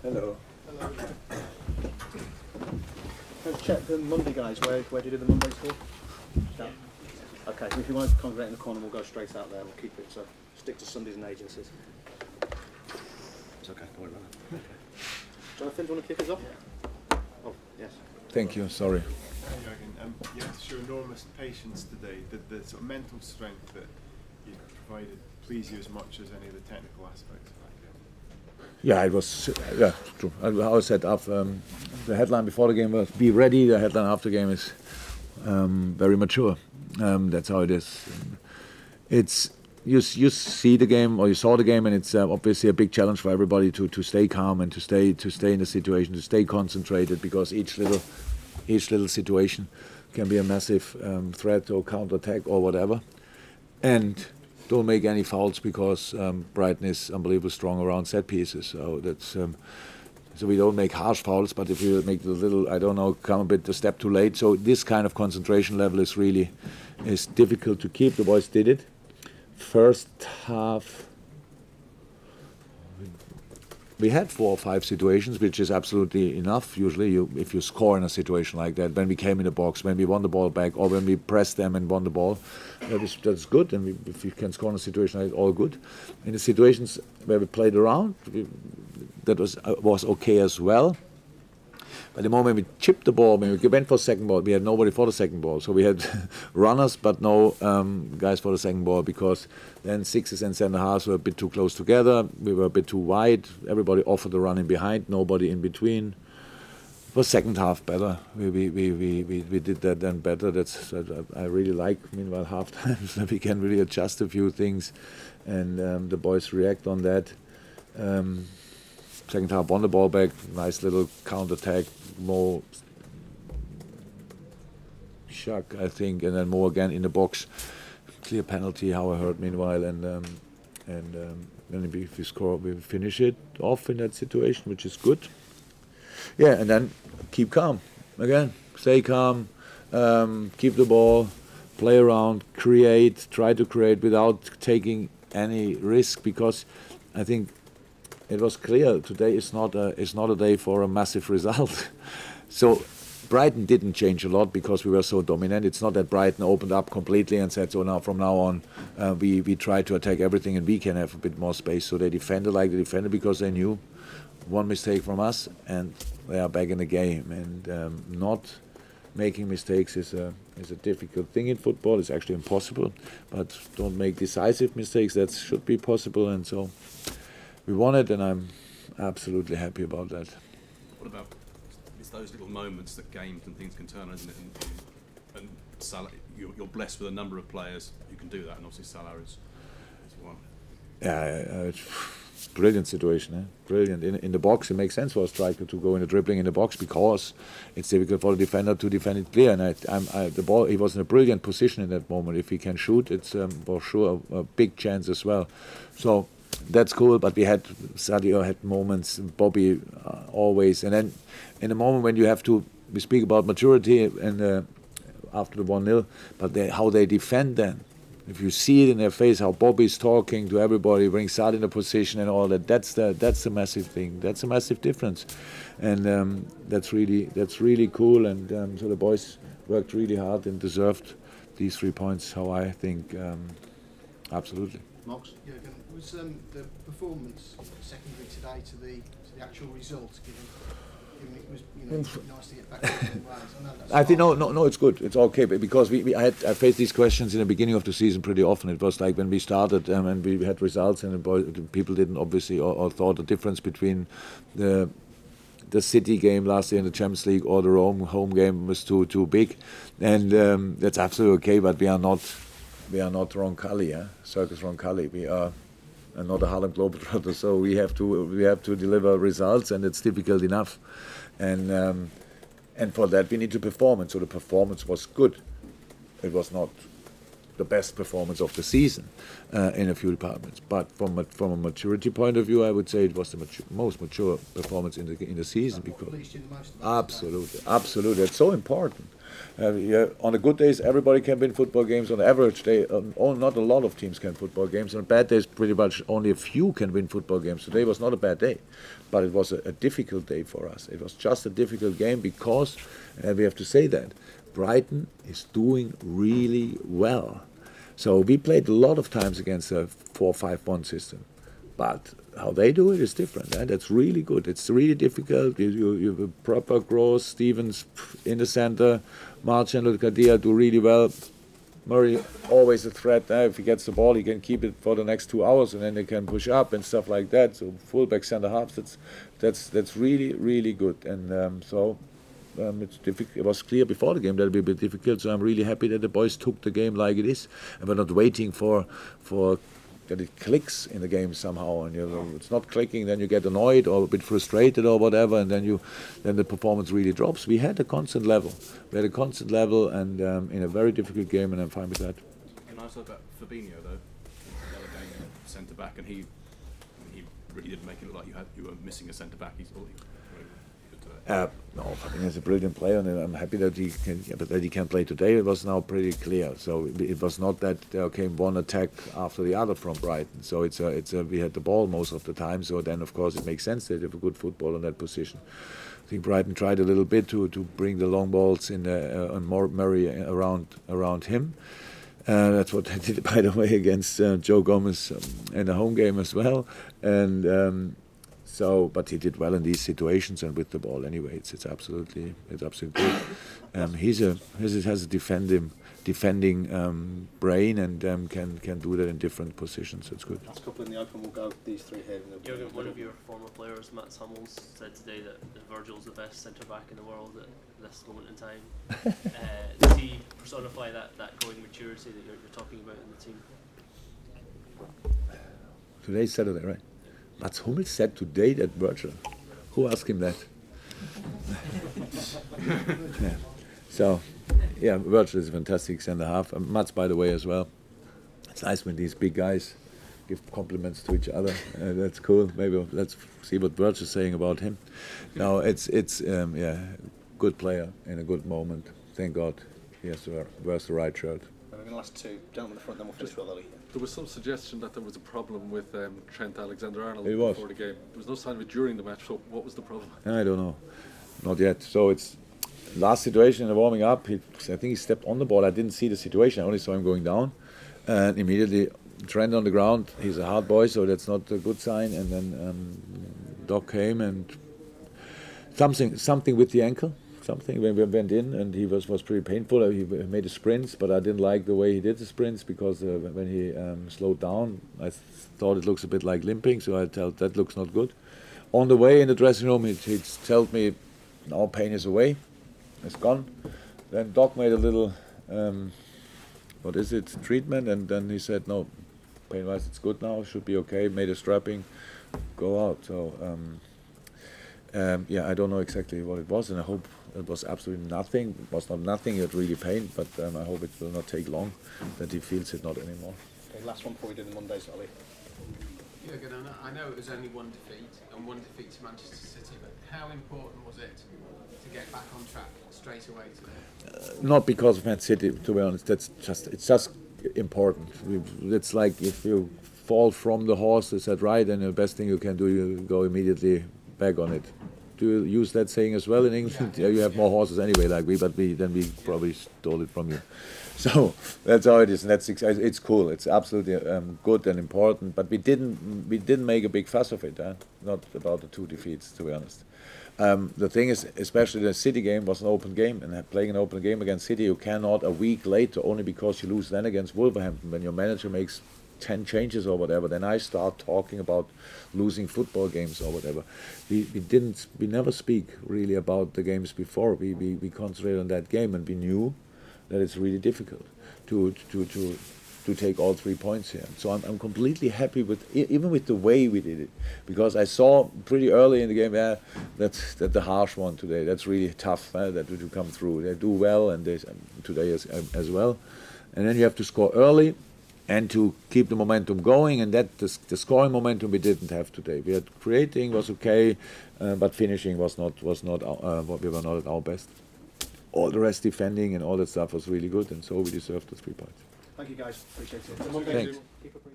Hello. Hello. Let's check the Monday, guys. Where do you do the Monday score? Yeah. Okay, if you want to congregate in the corner, we'll go straight out there. We'll keep it, so stick to Sundays and agencies. It's okay, don't worry about that. Okay. Jonathan, do you want to kick us off? Yeah. Oh, yes. Thank you, sorry. Jurgen, you had to show enormous patience today. Did the sort of mental strength that you provided please you as much as any of the technical aspects of that game? Yeah, it was, yeah, true. I said after, the headline before the game was be ready, the headline after the game is very mature. That's how it is. It's you see the game, or you saw the game, and it's obviously a big challenge for everybody to stay calm and to stay in the situation, to stay concentrated, because each little situation can be a massive threat or counter-attack or whatever. And don't make any fouls, because Brighton is unbelievably strong around set pieces. So that's so we don't make harsh fouls, but if you make the little, I don't know, come a step too late. So this kind of concentration level is difficult to keep. The boys did it. First half, we had 4 or 5 situations, which is absolutely enough. Usually, if you score in a situation like that, when we came in the box, when we won the ball back, or when we pressed them and won the ball, that's good. And if you can score in a situation like that, all good. In the situations where we played around, that was okay as well. But the moment we chipped the ball, when we went for second ball, we had nobody for the second ball. So we had runners, but no guys for the second ball, because then sixes and centre halves were a bit too close together. We were a bit too wide. Everybody offered the run in behind, nobody in between. It was second half better. We did that then better. That's I really like. Meanwhile, half time, so we can really adjust a few things, and the boys react on that. Second half, won the ball back, nice little counter-attack, more shock, I think, and then more again in the box. Clear penalty, how I heard meanwhile, and then if we score, we finish it off in that situation, which is good. Yeah, and then keep calm again, stay calm, keep the ball, play around, try to create without taking any risk, because I think it was clear today is not a day for a massive result. So Brighton didn't change a lot because we were so dominant. It's not that Brighton opened up completely and said, so now from now on we try to attack everything and we can have a bit more space. So they defended like they defended, because they knew one mistake from us and they are back in the game. And not making mistakes is a difficult thing in football. It's actually impossible. But don't make decisive mistakes. That should be possible. And so we won it, and I'm absolutely happy about that. What about, it's those little moments that games and things can turn, isn't it? And Salah, you're blessed with a number of players who can do that, and obviously Salah is one. Yeah, brilliant situation, eh? Brilliant. In the box, it makes sense for a striker to go in the dribbling in the box, because it's difficult for the defender to defend it clear. And the ball, he was in a brilliant position in that moment. If he can shoot, it's for sure a big chance as well. So that's cool, but Sadio had moments, Bobby always, and then in a moment when you have to, we speak about maturity and after the 1-0, but how they defend then. If you see it in their face, how Bobby's talking to everybody, brings Sadio in a position and all that, that's the massive thing. That's a massive difference, and that's really cool. And so the boys worked really hard and deserved these 3 points. How I think, absolutely. Mox? Jurgen, was the performance secondary today to the actual result, given it was nice to get back to the ground? I think no, it's good. It's okay, because I faced these questions in the beginning of the season pretty often. It was like when we started and we had results, and people didn't obviously or thought the difference between the City game last year in the Champions League or the home game was too big, and that's absolutely okay. But we are not Roncalli, Circus Roncalli. We are not a Harlem Globetrotter, so we have to deliver results, and it's difficult enough. And for that we need to perform, and so the performance was good. It was not the best performance of the season in a few departments, but from a maturity point of view, I would say it was the most mature performance in the season. Because absolutely, it's so important. On the good days, everybody can win football games. On the average day, not a lot of teams can football games. On bad days, pretty much only a few can win football games. Today was not a bad day, but it was a difficult day for us. It was just a difficult game because, we have to say that, Brighton is doing really well. So we played a lot of times against a 4-5-1 system, but how they do it is different. That's really good. It's really difficult. You have a proper Gross, Stevens in the center, Martial and Kadir do really well. Murray always a threat. If he gets the ball, he can keep it for the next 2 hours, and then they can push up and stuff like that. So fullback, center halves. That's really, really good. And it's difficult. It was clear before the game that it would be a bit difficult. So I'm really happy that the boys took the game like it is, and we're not waiting for that it clicks in the game somehow. And it's not clicking, then you get annoyed or a bit frustrated or whatever, and then the performance really drops. We had a constant level. And in a very difficult game, and I'm fine with that. And I saw about Fabinho though, the other game, centre back, and he really did make it look like you were missing a centre back. No, Fabinho is a brilliant player, and I'm happy that he can play today. It was now pretty clear. So it was not that there came one attack after the other from Brighton. So we had the ball most of the time. So then, of course, it makes sense that you have a good football in that position. I think Brighton tried a little bit to bring the long balls in on Murray around him. That's what they did, by the way, against Joe Gomez in the home game as well. And but he did well in these situations and with the ball anyway. It's absolutely good. He has a defending brain and can do that in different positions. So it's good. Last couple in the open. We'll go these three here. Jurgen, one of your former players, Matt Hummels, said today that Virgil's the best centre back in the world at this moment in time. Does he personify that growing maturity that you're talking about in the team? Today's Saturday, right? Mats Hummels said today that Virgil. Who asked him that? Yeah. So, Virgil is a fantastic centre half. Mats, by the way, as well. It's nice when these big guys give compliments to each other. That's cool. Maybe let's see what Virgil is saying about him. No, it's good player in a good moment. Thank God he wears the right shirt. We're going to last two. Gentlemen in the front, then we'll finish with Lily. There was some suggestion that there was a problem with Trent Alexander-Arnold before the game. There was no sign of it during the match, so what was the problem? I don't know. Not yet. So it's last situation in the warming up. I think he stepped on the ball. I didn't see the situation. I only saw him going down. And immediately Trent on the ground. He's a hard boy, so that's not a good sign. And then Doc came and something with the ankle. Something when we went in, and he was pretty painful. He made the sprints, but I didn't like the way he did the sprints because when he slowed down, I thought it looks a bit like limping. So I told that looks not good. On the way in the dressing room, he told me, "Now pain is away, it's gone." Then Doc made a little, treatment, and then he said, "No, pain-wise it's good now. Should be okay." Made a strapping, go out. So I don't know exactly what it was, and I hope it was absolutely nothing. It was not nothing. He had really pain, but I hope it will not take long that he feels it not anymore. Okay, last one before we do the Mondays, Ollie. Jurgen, I know it was only one defeat and one defeat to Manchester City, but how important was it to get back on track straight away today? Not because of Man City, to be honest. It's just important. It's like if you fall from the horse, is that right? And the best thing you can do, you go immediately back on it. Do you use that saying as well in England? Yeah, you have more horses anyway, like we, but we probably stole it from you. So that's how it is, and it's cool. It's absolutely good and important. But we didn't make a big fuss of it. Not about the two defeats, to be honest. The thing is, especially the City game was an open game, and playing an open game against City, you cannot a week later, only because you lose then against Wolverhampton, when your manager makes 10 changes or whatever, then I start talking about losing football games or whatever. We never speak really about the games before. We concentrate on that game, and we knew that it's really difficult to take all 3 points here. So I'm completely happy with even with the way we did it, because I saw pretty early in the game that's the harsh one today. That's really tough that to come through. They do well, and they today as well, and then you have to score early and to keep the momentum going, and that the scoring momentum we didn't have today. We had creating was okay, but finishing was not we were not at our best. all the rest defending and all that stuff was really good, and so we deserved the 3 points. Thank you guys, appreciate it. Thanks. Keep it brief.